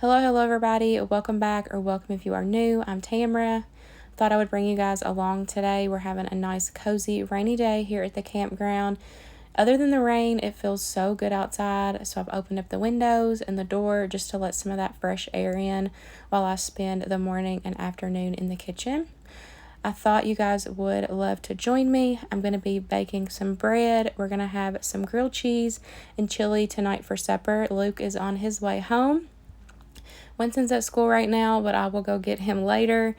Hello everybody. Welcome back, or welcome if you are new. I'm Tamara. Thought I would bring you guys along today. We're having a nice, cozy, rainy day here at the campground. Other than the rain, it feels so good outside, so I've opened up the windows and the door just to let some of that fresh air in while I spend the morning and afternoon in the kitchen. I thought you guys would love to join me. I'm going to be baking some bread. We're going to have some grilled cheese and chili tonight for supper. Luke is on his way home. Winston's at school right now, but I will go get him later.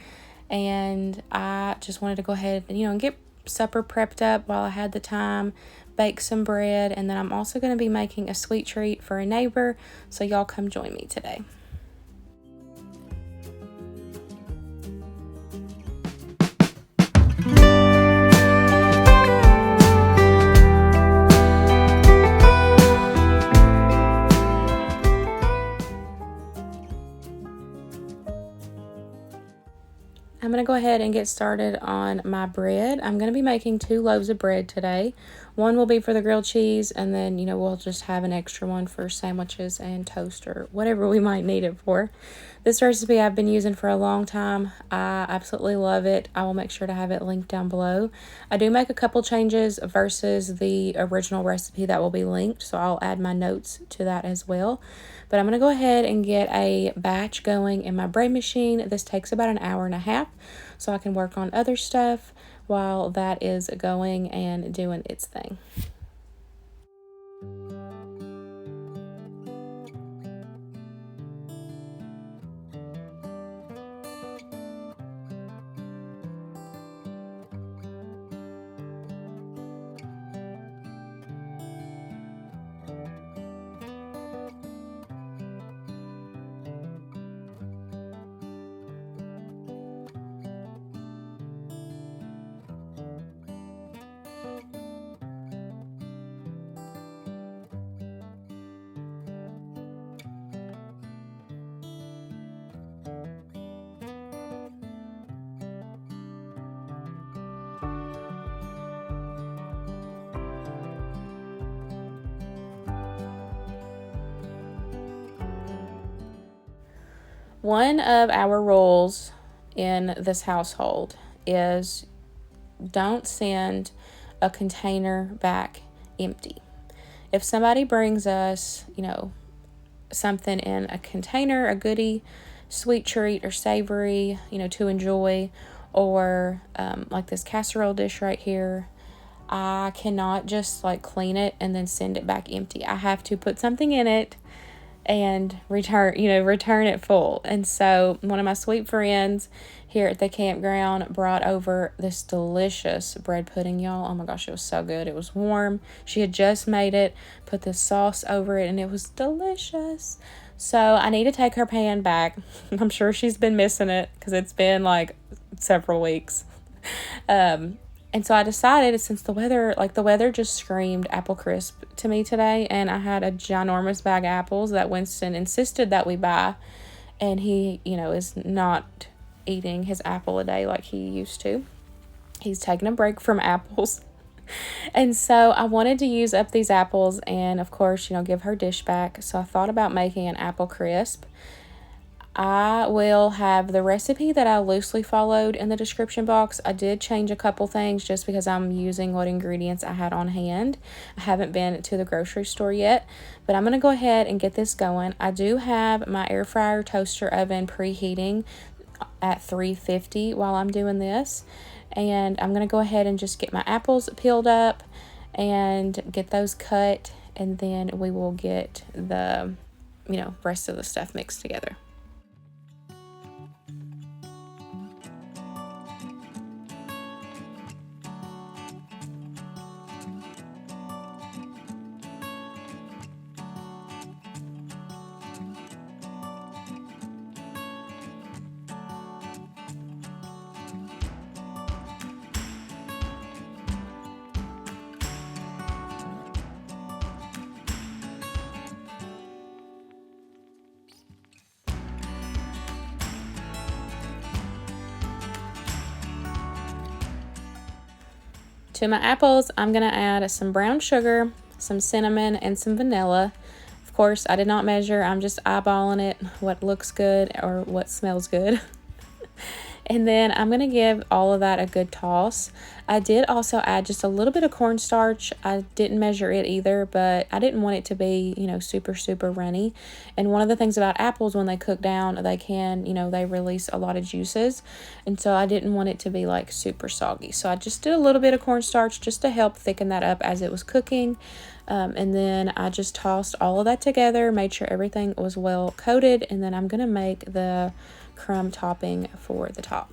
And I just wanted to go ahead and, get supper prepped up while I had the time, bake some bread, and then I'm also going to be making a sweet treat for a neighbor. So y'all come join me today. I'm going to go ahead and get started on my bread. I'm going to be making 2 loaves of bread today. One will be for the grilled cheese, and then, we'll just have an extra one for sandwiches and toast or whatever we might need it for. This recipe I've been using for a long time. I absolutely love it. I will make sure to have it linked down below. I do make a couple changes versus the original recipe that will be linked, so I'll add my notes to that as well. But I'm going to go ahead and get a batch going in my bread machine. This takes about an hour and a half, so I can work on other stuff while that is going and doing its thing. One of our rules in this household is don't send a container back empty. If somebody brings us, something in a container, a goodie, sweet treat or savory, to enjoy, or like this casserole dish right here, I cannot just clean it and then send it back empty. I have to put something in it and return it full. And so one of my sweet friends here at the campground brought over this delicious bread pudding, y'all. Oh my gosh, it was so good. It was warm. She had just made it, put this sauce over it, and it was delicious. So I need to take her pan back. I'm sure she's been missing it because it's been several weeks. And so I decided, since the weather just screamed apple crisp to me today, and I had a ginormous bag of apples that Winston insisted that we buy, and he, is not eating his apple a day like he used to. He's taking a break from apples. And so I wanted to use up these apples and, of course, give her dish back. So I thought about making an apple crisp. I will have the recipe that I loosely followed in the description box. I did change a couple things just because I'm using what ingredients I had on hand. I haven't been to the grocery store yet, but I'm going to go ahead and get this going. I do have my air fryer toaster oven preheating at 350 while I'm doing this. And I'm going to go ahead and just get my apples peeled up and get those cut, and then we will get the, rest of the stuff mixed together. To my apples, I'm going to add some brown sugar, some cinnamon, and some vanilla. Of Of course, I did not measure. I'm just eyeballing it, what looks good or what smells good. And then I'm going to give all of that a good toss. I did also add just a little bit of cornstarch. I didn't measure it either, but I didn't want it to be, super, super runny. And one of the things about apples, when they cook down, they can, they release a lot of juices. And so I didn't want it to be like super soggy. So I just did a little bit of cornstarch just to help thicken that up as it was cooking. And then I just tossed all of that together, made sure everything was well coated, and then I'm going to make the crumb topping for the top.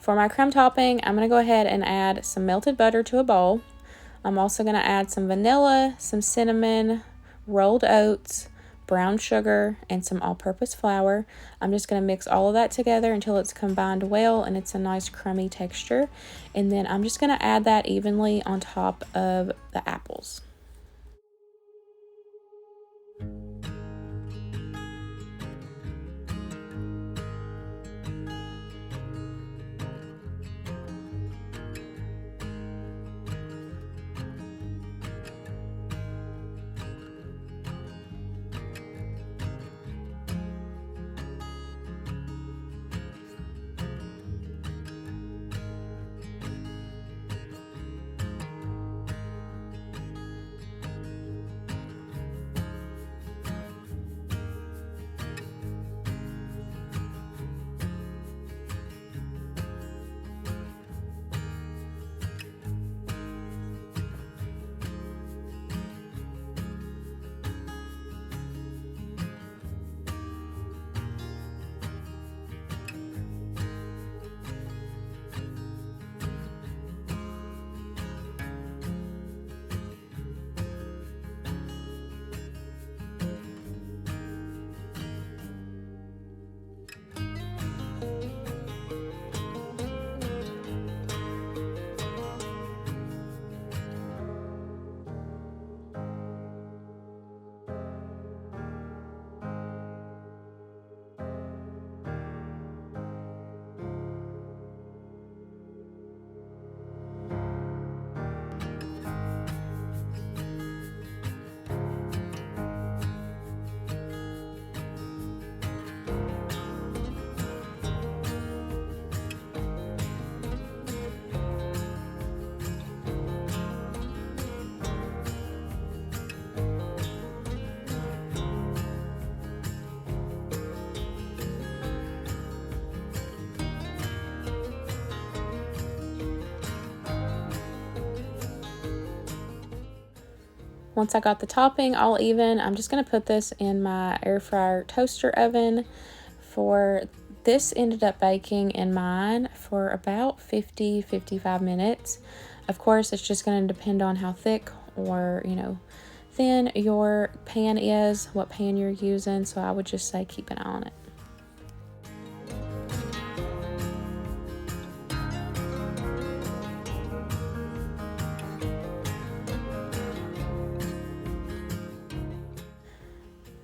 For my crumb topping, I'm going to go ahead and add some melted butter to a bowl. I'm also going to add some vanilla, some cinnamon, rolled oats, brown sugar, and some all-purpose flour. I'm just going to mix all of that together until it's combined well and it's a nice crummy texture. And then I'm just going to add that evenly on top of the apples. Once I got the topping all even, I'm just going to put this in my air fryer toaster oven. This ended up baking in mine for about 50-55 minutes. Of course, it's just going to depend on how thick or, thin your pan is, what pan you're using. So I would just say keep an eye on it.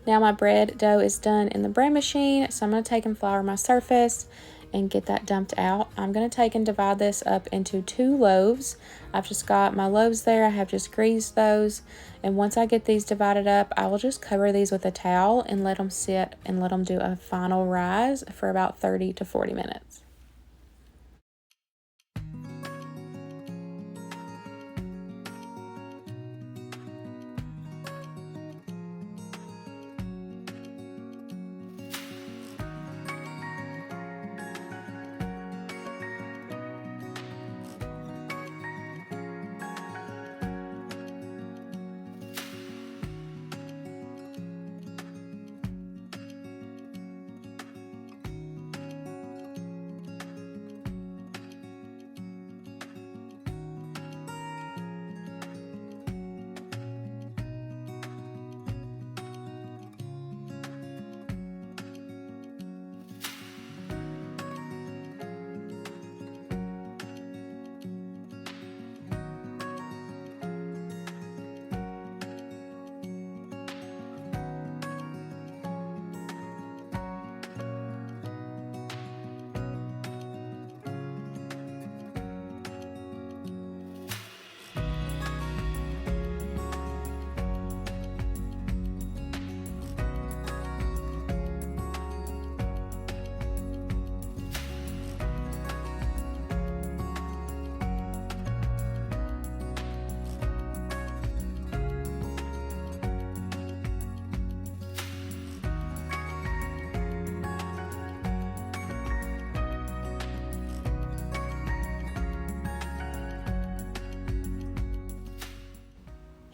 Now my bread dough is done in the bread machine, so I'm going to take and flour my surface and get that dumped out. I'm going to take and divide this up into 2 loaves. I've just got my loaves there. I have just greased those. And once I get these divided up, I will just cover these with a towel and let them sit and let them do a final rise for about 30 to 40 minutes.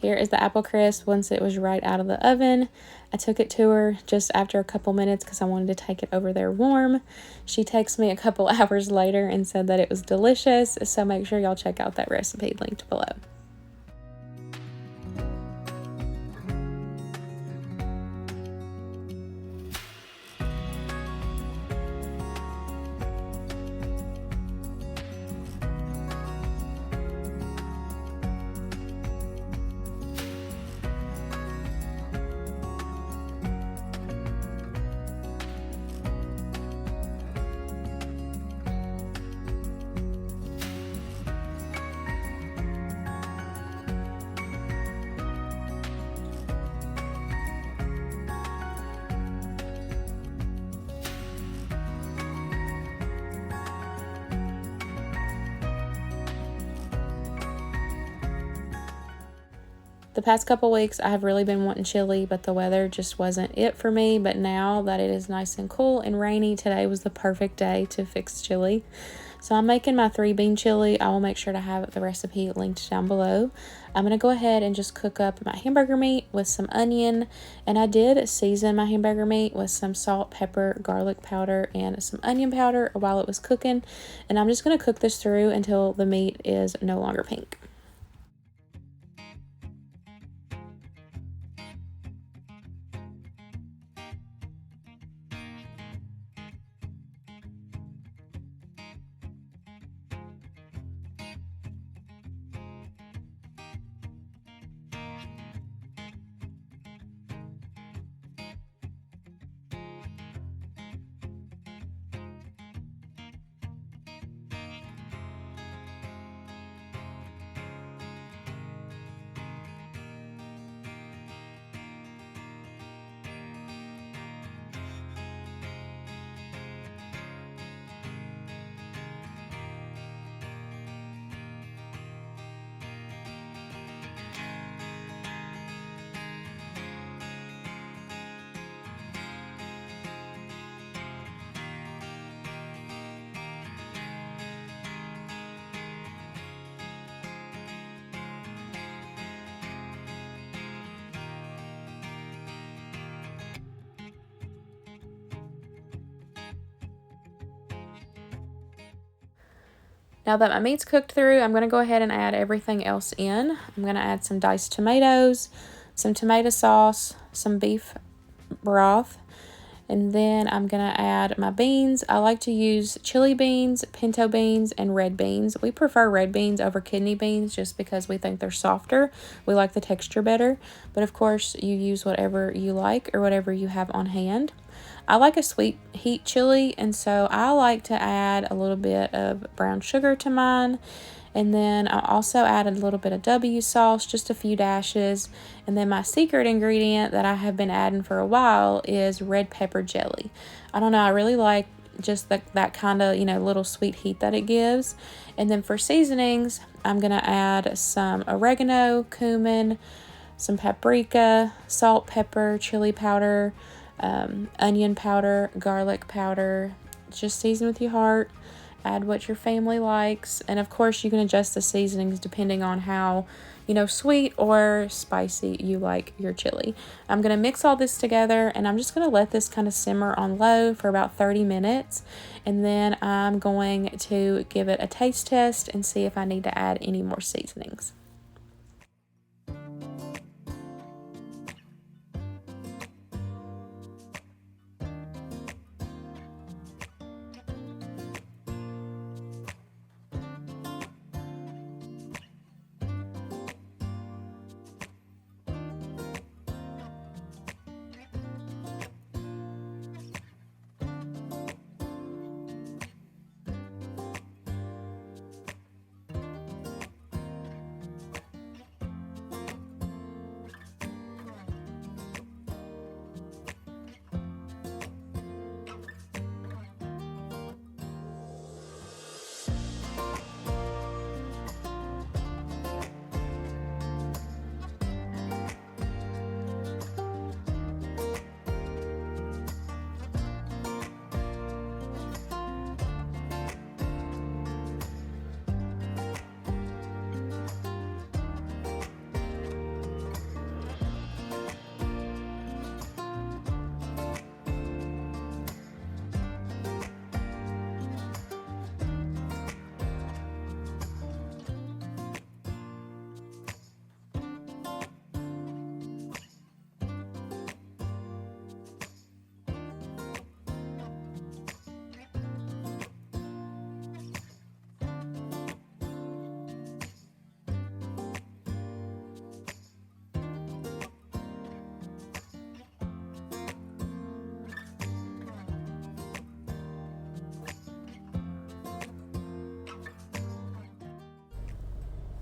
Here is the apple crisp once it was right out of the oven. I took it to her just after a couple minutes because I wanted to take it over there warm. She texted me a couple hours later and said that it was delicious, so make sure y'all check out that recipe linked below. The past couple weeks, I have really been wanting chili, but the weather just wasn't it for me. But now that it is nice and cool and rainy, today was the perfect day to fix chili. So I'm making my 3-bean chili. I will make sure to have the recipe linked down below. I'm going to go ahead and just cook up my hamburger meat with some onion. And I did season my hamburger meat with some salt, pepper, garlic powder, and some onion powder while it was cooking. And I'm just going to cook this through until the meat is no longer pink. Now that my meat's cooked through, I'm going to go ahead and add everything else in. I'm going to add some diced tomatoes, some tomato sauce, some beef broth, and then I'm going to add my beans. I like to use chili beans, pinto beans, and red beans. We prefer red beans over kidney beans just because we think they're softer. We like the texture better, but of course you use whatever you like or whatever you have on hand. I like a sweet heat chili, and so I like to add a little bit of brown sugar to mine. And then I also added a little bit of W sauce, just a few dashes. And then my secret ingredient that I have been adding for a while is red pepper jelly. I don't know, I really like just that kind of, little sweet heat that it gives. And then for seasonings, I'm going to add some oregano, cumin, some paprika, salt, pepper, chili powder, onion powder, garlic powder. Just season with your heart. Add what your family likes. And of course, you can adjust the seasonings depending on how, sweet or spicy you like your chili. I'm going to mix all this together, and I'm just going to let this kind of simmer on low for about 30 minutes. And then I'm going to give it a taste test and see if I need to add any more seasonings.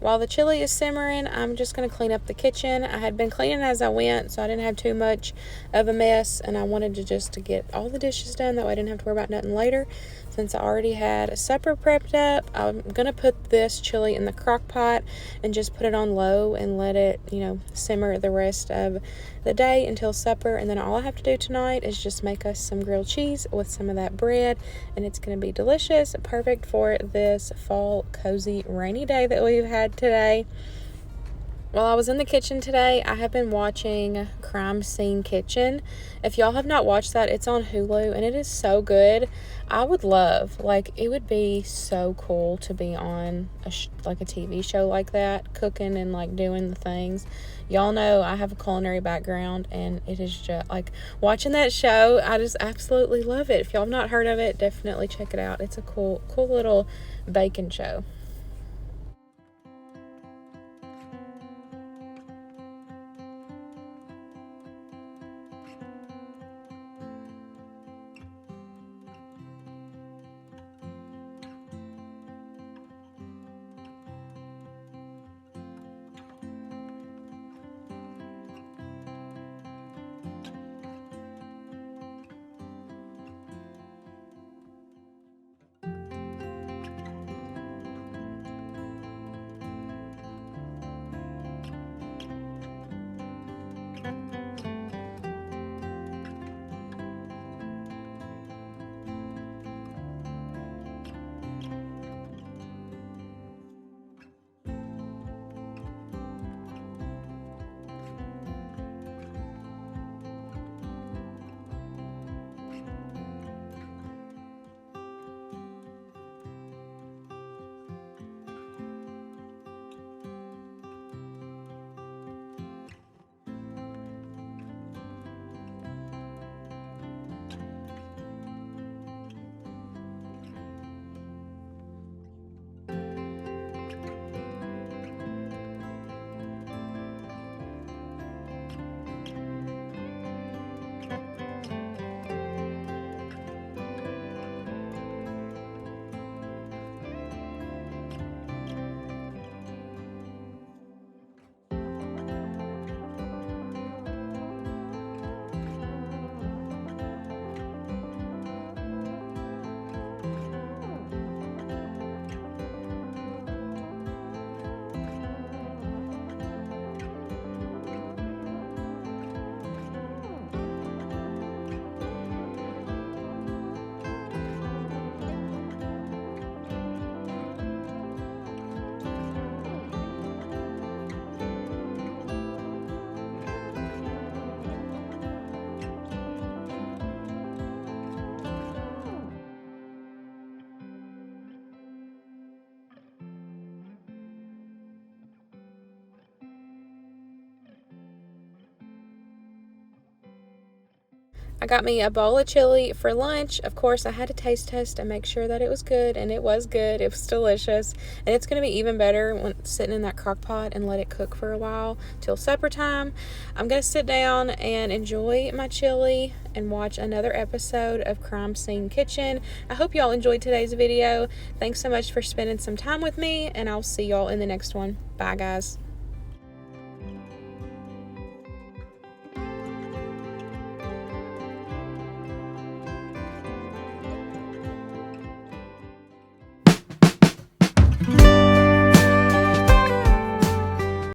While the chili is simmering, I'm just going to clean up the kitchen. I had been cleaning as I went, so I didn't have too much of a mess, and I wanted to get all the dishes done, that way I didn't have to worry about nothing later. Since I already had supper prepped up, I'm going to put this chili in the crock pot and just put it on low and let it, simmer the rest of the day until supper. And then all I have to do tonight is just make us some grilled cheese with some of that bread, and it's going to be delicious, perfect for this fall, cozy, rainy day that we've had today. While I was in the kitchen today, I have been watching Crime Scene Kitchen. If y'all have not watched that, it's on Hulu, and it is so good. I would love, it would be so cool to be on a TV show like that, cooking and doing the things. Y'all know I have a culinary background, and it is just watching that show. I just absolutely love it. If y'all have not heard of it, definitely check it out. It's a cool little baking show. I got me a bowl of chili for lunch. Of course, I had to taste test and make sure that it was good, and it was good. It was delicious, and it's going to be even better when it's sitting in that crock pot and let it cook for a while till supper time. I'm going to sit down and enjoy my chili and watch another episode of Crime Scene Kitchen. I hope y'all enjoyed today's video. Thanks so much for spending some time with me, and I'll see y'all in the next one. Bye, guys.